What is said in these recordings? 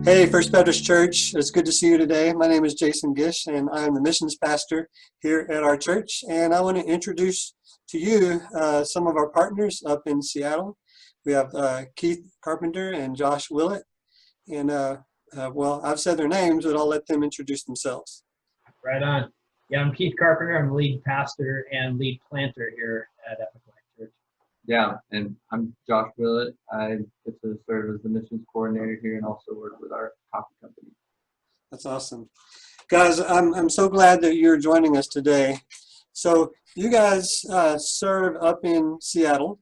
Hey, First Baptist Church, it's good to see you today. My name is Jason Gish, and I am the missions pastor here at our church. And I want to introduce to you some of our partners up in Seattle. We have Keith Carpenter and Josh Willet. And well, I've said their names, but I'll let them introduce themselves. Right on. Yeah, I'm Keith Carpenter. I'm lead pastor and lead planter here at Epic Life Church. Yeah, and I'm Josh Willet. I get to serve as the missions coordinator here and also work with our coffee company. That's awesome. Guys, I'm so glad that you're joining us today. So you guys serve up in Seattle.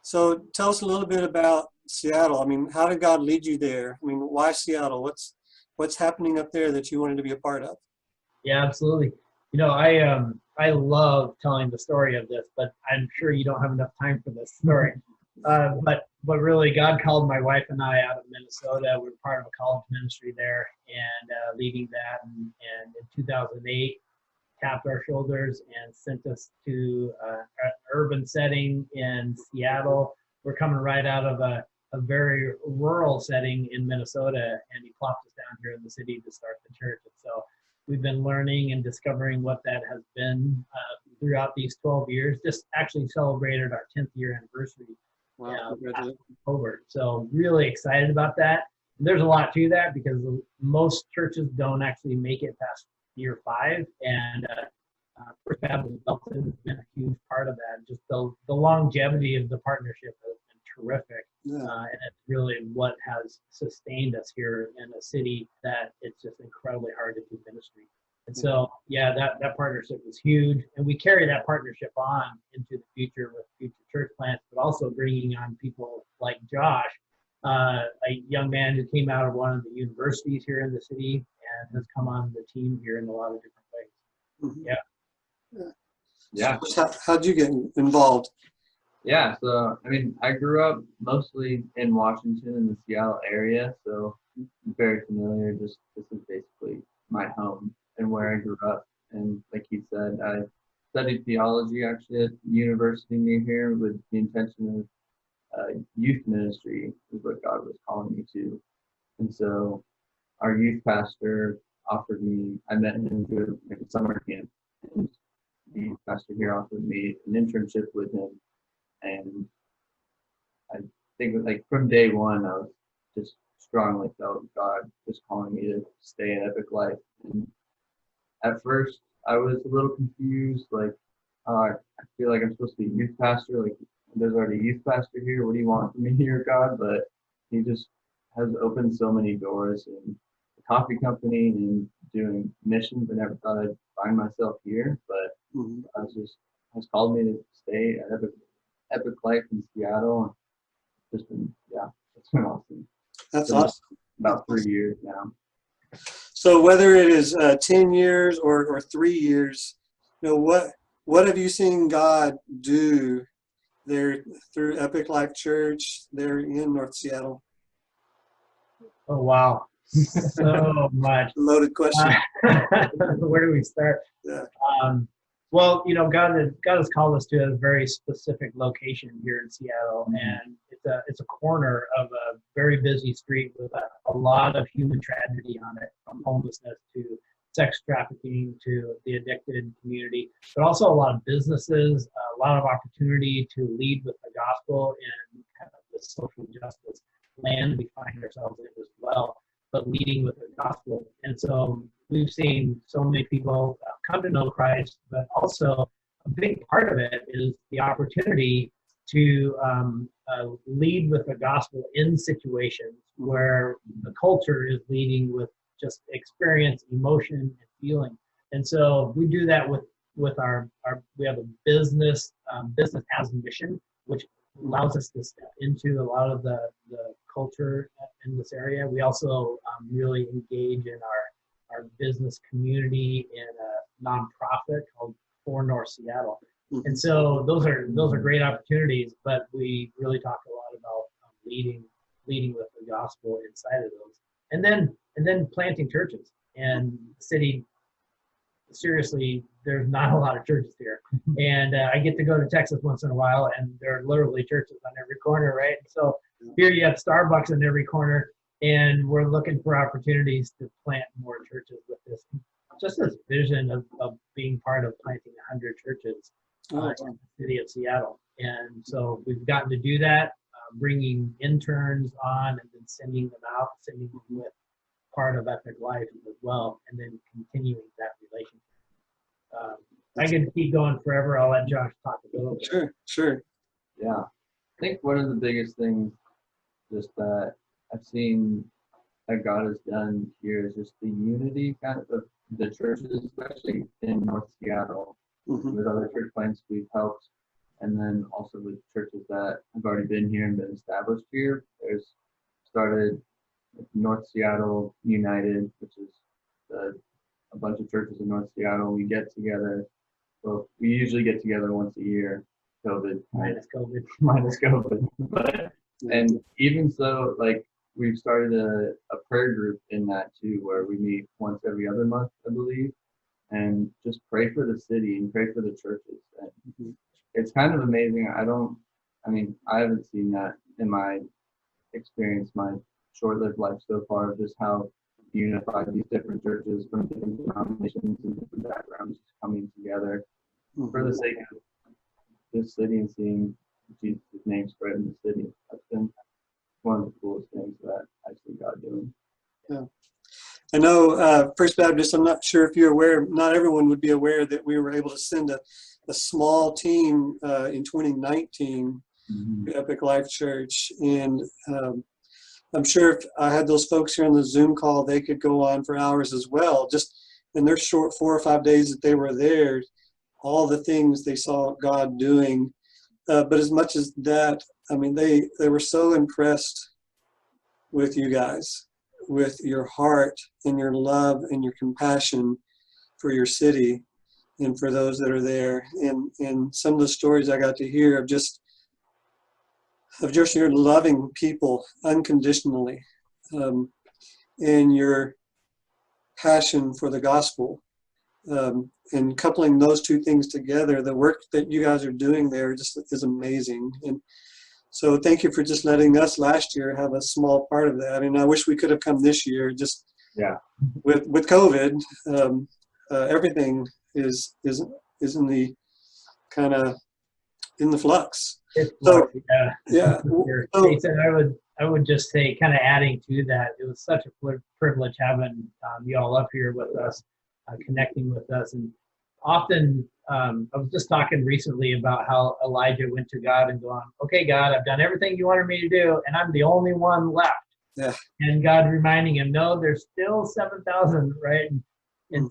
So tell us a little bit about Seattle. I mean, how did God lead you there? I mean, why Seattle? What's happening up there that you wanted to be a part of? Yeah, absolutely. You know, I love telling the story of this, but I'm sure you don't have enough time for this story. But really, God called my wife and I out of Minnesota. We were part of a college ministry there and leading that. And in 2008, tapped our shoulders and sent us to an urban setting in Seattle. We're coming right out of a very rural setting in Minnesota, and he plopped us down here in the city to start the church. And so we've been learning and discovering what that has been throughout these 12 years. Just actually celebrated our 10th year anniversary last October. So really excited about that. And there's a lot to that because most churches don't actually make it past year 5. And First Baptist Belton has been a huge part of that. Just the longevity of the partnership has been terrific. And it's really what has sustained us here in a city that it's just incredibly hard to do ministry. And so, yeah, that partnership is huge. And we carry that partnership on into the future with future church plants, but also bringing on people like Josh, a young man who came out of one of the universities here in the city and has come on the team here in a lot of different ways. Mm-hmm. Yeah. So how'd you get involved? Yeah, so I mean, I grew up mostly in Washington in the Seattle area, so I'm very familiar. This is basically my home and where I grew up. And like you said, I studied theology actually at university near here with the intention of youth ministry is what God was calling me to. And so our youth pastor offered me, I met him through like a summer camp, and the youth pastor here offered me an internship with him. And I think like from day one, I was just strongly felt God just calling me to stay at Epic Life. And at first, I was a little confused, like, I feel like I'm supposed to be a youth pastor. Like, there's already a youth pastor here. What do you want from me here, God? But he just has opened so many doors in the coffee company and doing missions. I never thought I'd find myself here, but I was called me to stay at Epic Life in Seattle. It's been awesome. That's awesome. About 3 years now. So whether it is 10 years or 3 years, you know, what have you seen God do there through Epic Life Church there in North Seattle? Oh, wow. So much. Loaded question. Where do we start? Yeah. Well, you know, God has called us to a very specific location here in Seattle, and it's a corner of a very busy street with a lot of human tragedy on it, from homelessness to sex trafficking to the addicted community, but also a lot of businesses, a lot of opportunity to lead with the gospel in kind of the social justice land we find ourselves in as well, but leading with the gospel. And so we've seen so many people come to know Christ, but also a big part of it is the opportunity to lead with the gospel in situations where the culture is leading with just experience, emotion, and feeling. And so we do that with our we have a business as a mission, which allows us to step into a lot of the culture in this area. We also really engage in our business community in a nonprofit called For North Seattle. And so those are great opportunities, but we really talk a lot about leading with the gospel inside of those. And then planting churches. And the city, seriously, there's not a lot of churches here. And I get to go to Texas once in a while, and there are literally churches on every corner, right? So here you have Starbucks in every corner. And we're looking for opportunities to plant more churches with this vision of being part of planting 100 churches in the city of Seattle. And so we've gotten to do that, bringing interns on and then sending them out, sending them with part of Epic Life as well, and then continuing that relationship. I can keep going forever. I'll let Josh talk a little bit. Sure. Yeah. I think one of the biggest things just that I've seen that God has done here is just the unity kind of the churches, especially in North Seattle. With other church plants we've helped, and then also with churches that have already been here and been established here. There's started North Seattle United, which is a bunch of churches in North Seattle. We get together. Well, we usually get together once a year. Minus COVID. But and even so, like we've started a prayer group in that too, where we meet once every other month, I believe, and just pray for the city and pray for the churches. And it's kind of amazing. I haven't seen that in my experience, my short-lived life so far, just how unified these different churches from different denominations and different backgrounds coming together for the sake of this city and seeing Jesus' name spread in the city. That's been one of the coolest things that I see God doing. Yeah. I know First Baptist, I'm not sure if you're aware, not everyone would be aware that we were able to send a small team in 2019 to Epic Life Church. And I'm sure if I had those folks here on the Zoom call, they could go on for hours as well. Just in their short 4 or 5 days that they were there, all the things they saw God doing. But as much as that, I mean, they were so impressed with you guys, with your heart and your love and your compassion for your city and for those that are there. And some of the stories I got to hear of just your loving people unconditionally, and your passion for the gospel, and coupling those two things together, the work that you guys are doing there just is amazing. And so thank you for just letting us last year have a small part of that. And I wish we could have come this year. Just with COVID, everything is in the kind of in the flux. So Jason, I would just say, kind of adding to that, it was such a privilege having you all up here with us, connecting with us. And often, I was just talking recently about how Elijah went to God and going, okay, God, I've done everything you wanted me to do, and I'm the only one left. Yeah. And God reminding him, no, there's still 7,000, right? And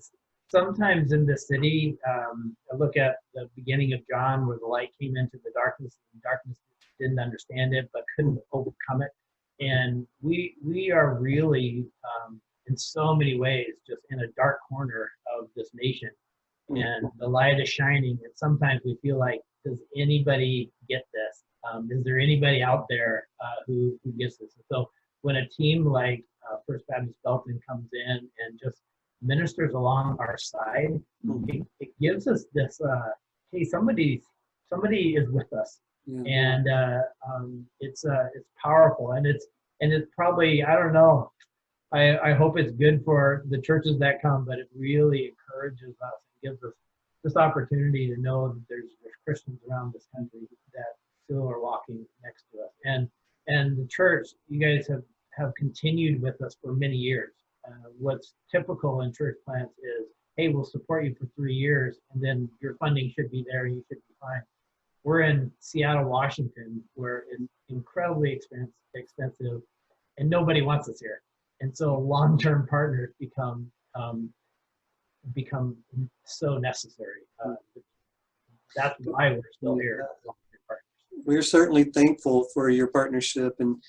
sometimes in the city, I look at the beginning of John where the light came into the darkness, and the darkness didn't understand it but couldn't overcome it. And we are really, in so many ways, just in a dark corner of this nation. And the light is shining, and sometimes we feel like, does anybody get this? Is there anybody out there who gets this? And so when a team like First Baptist Belton comes in and just ministers along our side, it gives us this, hey, somebody is with us. And it's powerful, and it's probably, I don't know, I hope it's good for the churches that come, but it really encourages us and gives us this opportunity to know that there's Christians around this country that still are walking next to us. And the church, you guys have continued with us for many years. What's typical in church plants is, hey, we'll support you for 3 years, and then your funding should be there and you should be fine. We're in Seattle, Washington, where it's incredibly expensive, and nobody wants us here. And so long-term partners become so necessary. That's why we're still here. We're certainly thankful for your partnership, and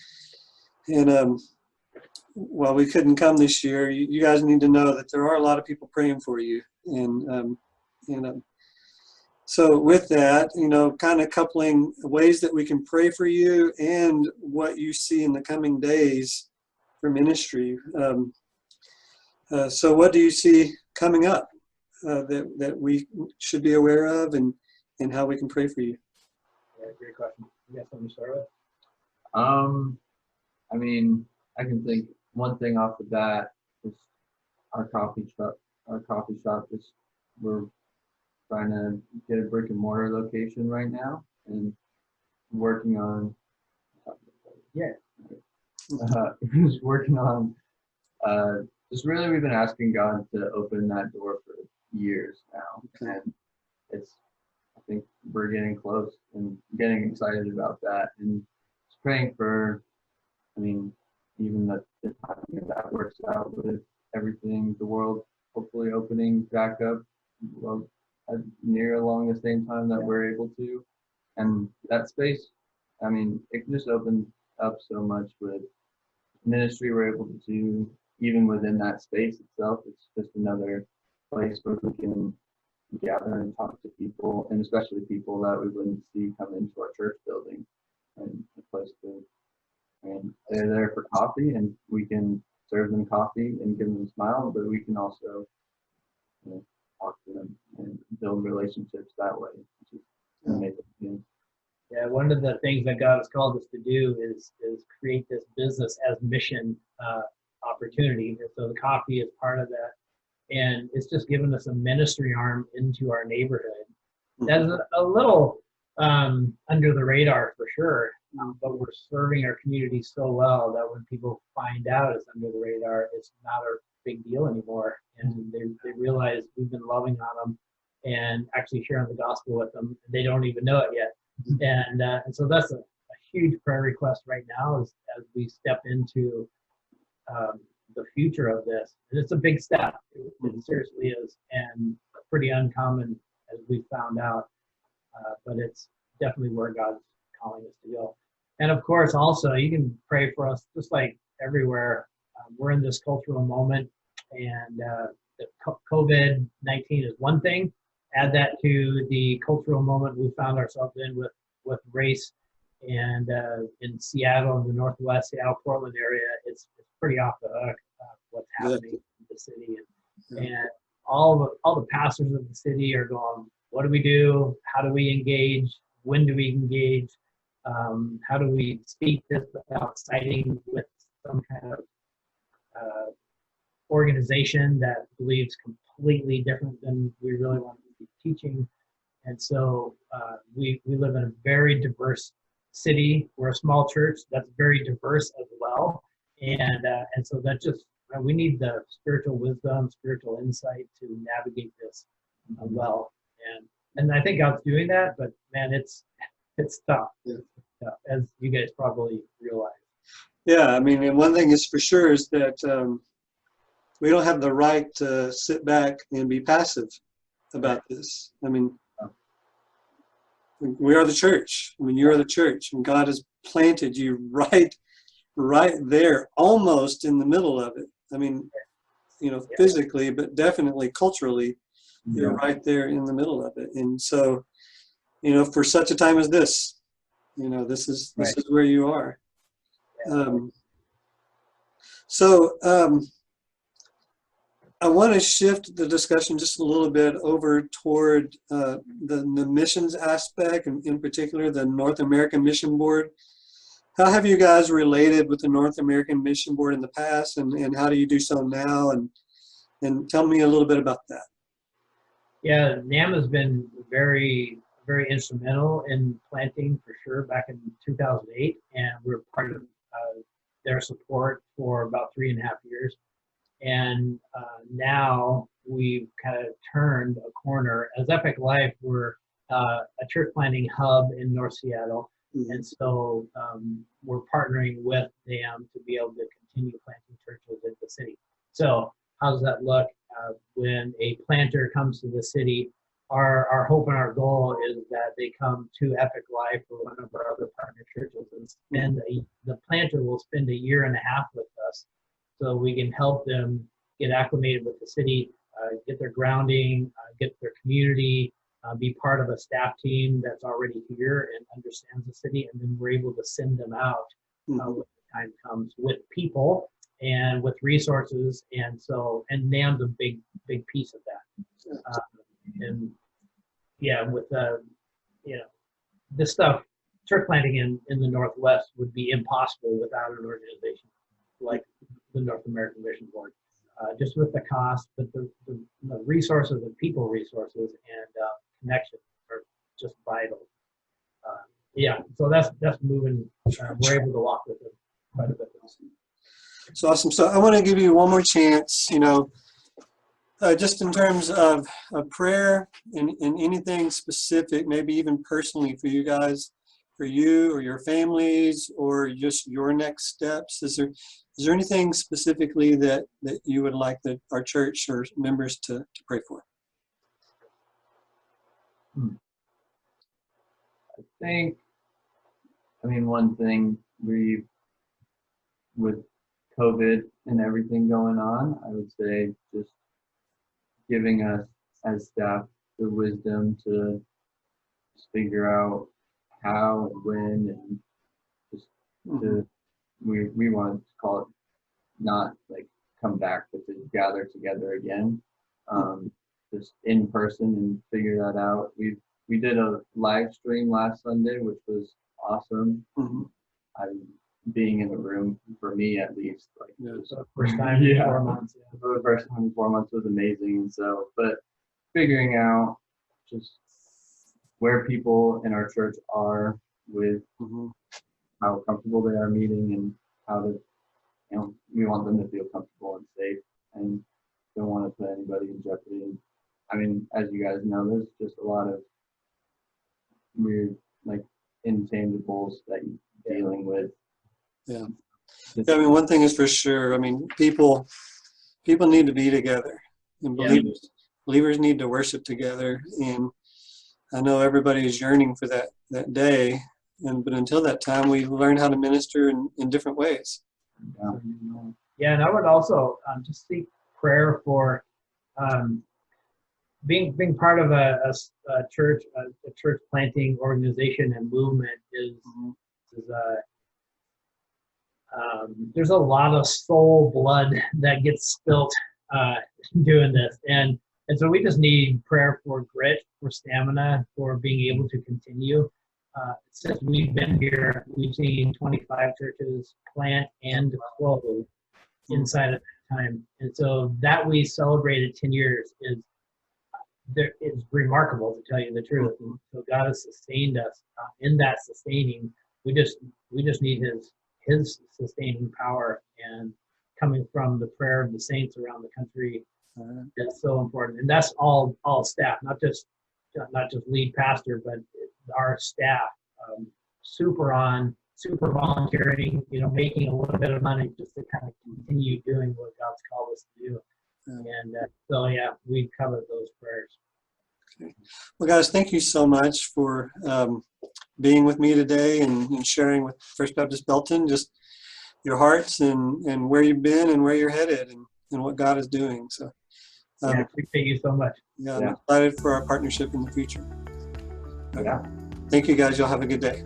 while we couldn't come this year, you guys need to know that there are a lot of people praying for you. And so with that, kind of coupling ways that we can pray for you and what you see in the coming days for ministry. So what do you see coming up that we should be aware of, and how we can pray for you? Yeah, great question. You got something to start with? I can think one thing off the bat is our coffee shop. Our coffee shop is we're trying to get a brick and mortar location right now and working on just working on just really we've been asking God to open that door for years now, and it's I think we're getting close and getting excited about that, and just praying for I mean even the timing that works out with everything, the world hopefully opening back up well, near along the same time that we're able to, and that space I mean it can just open up so much with ministry we're able to do even within that space itself. It's just another place where we can gather and talk to people, and especially people that we wouldn't see come into our church building, and a place to and they're there for coffee and we can serve them coffee and give them a smile, but we can also talk to them and build relationships that way, which is amazing. Yeah, one of the things that God has called us to do is create this business as mission opportunity. And so the coffee is part of that. And it's just given us a ministry arm into our neighborhood. That's a little under the radar for sure, but we're serving our community so well that when people find out it's under the radar, it's not a big deal anymore. And they realize we've been loving on them and actually sharing the gospel with them. They don't even know it yet. And so that's a huge prayer request right now as we step into the future of this. And it's a big step. It seriously is, and pretty uncommon as we found out. But it's definitely where God's calling us to go. And of course, also, you can pray for us just like everywhere. We're in this cultural moment, and COVID-19 is one thing. Add that to the cultural moment we found ourselves in with race, and in Seattle, in the Northwest, Seattle, Portland area, it's pretty off the hook what's happening in the city. And all the pastors of the city are going, what do we do? How do we engage? When do we engage? How do we speak this without siding with some kind of organization that believes completely different than we really want to be teaching? And so we live in a very diverse city. We're a small church that's very diverse as well. And so that just, we need the spiritual wisdom, spiritual insight to navigate this well. And I think God's doing that, but man, it's tough, as you guys probably realize. Yeah, I mean, and one thing is for sure is that we don't have the right to sit back and be passive about this. I mean, we are the church. I mean, you are the church, and God has planted you right there, almost in the middle of it. I mean, physically, but definitely culturally, you're right there in the middle of it. And so, for such a time as this, this is where you are. I want to shift the discussion just a little bit over toward the missions aspect, and in particular, the North American Mission Board. How have you guys related with the North American Mission Board in the past, and how do you do so now? And tell me a little bit about that. Yeah, NAM has been very, very instrumental in planting for sure back in 2008, and we're part of their support for about 3.5 years. And now we've kind of turned a corner. As Epic Life, we're a church planting hub in North Seattle. And so we're partnering with them to be able to continue planting churches in the city. So how does that look? When a planter comes to the city, our hope and our goal is that they come to Epic Life or one of our other partner churches and the planter will spend 1.5 years with us, so we can help them get acclimated with the city, get their grounding, get their community, be part of a staff team that's already here and understands the city, and then we're able to send them out when the time comes with people and with resources. And NAM's a big piece of that. And yeah, with this stuff, church planting in the Northwest would be impossible without an organization. like the North American Mission Board, just with the cost, but the resources and people resources and connection are just vital. Yeah, so that's moving. We're able to walk with it quite a bit. So awesome. So I want to give you one more chance, just in terms of prayer and anything specific, maybe even personally for you guys, for you or your families, or just your next steps. Is there anything specifically that you would like our church or members to pray for? One thing with COVID and everything going on, I would say just giving us as staff the wisdom to just figure out how and when, and just we want to call it not like come back, but to gather together again, just in person and figure that out. We did a live stream last Sunday, which was awesome. Being in the room, for me at least, like it was the first time in 4 months. For the first time in 4 months was amazing. And so, but figuring out just where people in our church are with how comfortable they are meeting, and how to, we want them to feel comfortable and safe, and don't want to put anybody in jeopardy. And as you guys know, there's just a lot of weird, like, intangibles that you're dealing with. Yeah. One thing is for sure. People need to be together, and believers need to worship together. And I know everybody is yearning for that day. But until that time, we learn how to minister in different ways. Yeah, and I would also just seek prayer for being part of a church planting organization and movement is there's a lot of soul blood that gets spilt doing this, and so we just need prayer for grit, for stamina, for being able to continue. Since we've been here, we've seen 25 churches plant and close inside of that time, and so that we celebrated 10 years is remarkable, to tell you the truth. And so God has sustained us in that sustaining. We just need His sustaining power, and coming from the prayer of the saints around the country is so important. And that's all staff, not just lead pastor, but our staff, super volunteering, making a little bit of money just to kind of continue doing what God's called us to do. And so we covered those prayers. Okay. Well, guys, thank you so much for being with me today and sharing with First Baptist Belton just your hearts and where you've been and where you're headed and what God is doing. So I appreciate you so much. I'm excited for our partnership in the future. Okay. Thank you, guys. Y'all have a good day.